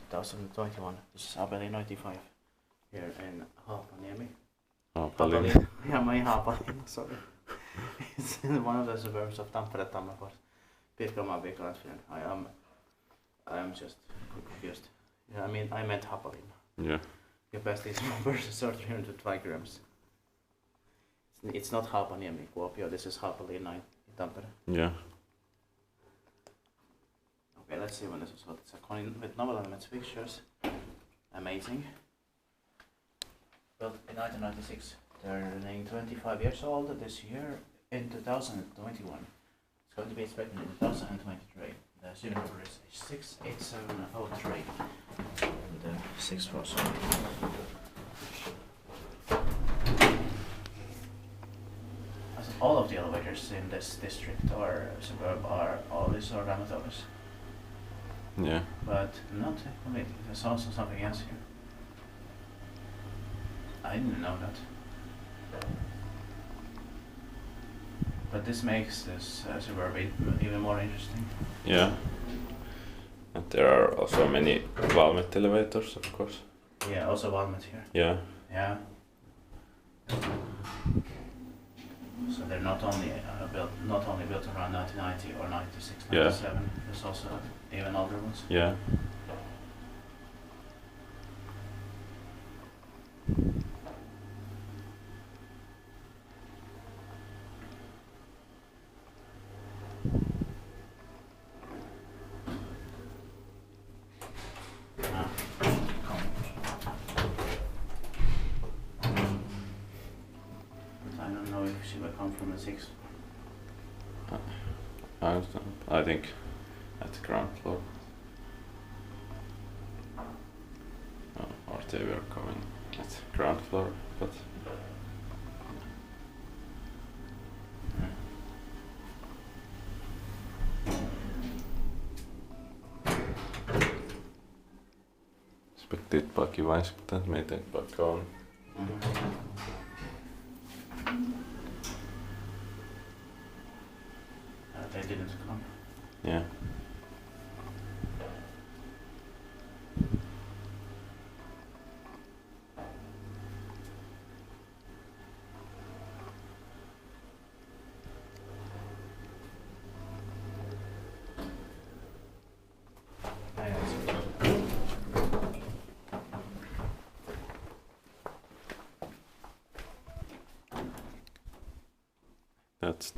2021. This is Aapelinraitti 5 here in Haapalinna. Haapalinna. Yeah, my Haapalinna, sorry. It's in one of the suburbs of Tampere, Finland. I am just confused. Yeah, I mean, I meant Haapalinna. Yeah. Capacity is 325 grams. It's not Haapaniemi, Kuopio. This is Haapalinna in Tampere. Yeah. Okay, let's see when this is hot. It's a Kone with novel elements fixtures. Amazing. Built in 1996. Turning 25 years old this year in 2021. It's going to be inspected in 2023. The serial number is 68703. The 6th floor. All of the elevators in this district or suburb are always or dormitories. Yeah. But not completely. There's also something else here. I didn't know that. But this makes this suburb even more interesting. Yeah. And there are also many Valmet elevators, of course. Yeah, also Valmet here. Yeah. Yeah. So they're not only built around 1990 or 96, 97. Yeah. There's also even older ones. Yeah. I don't know if she will come from the 6th. I understand. I think at the ground floor. Or they were coming at ground floor, but inspekteerbare wijzigheden meten balkon. They didn't come. Yeah. That's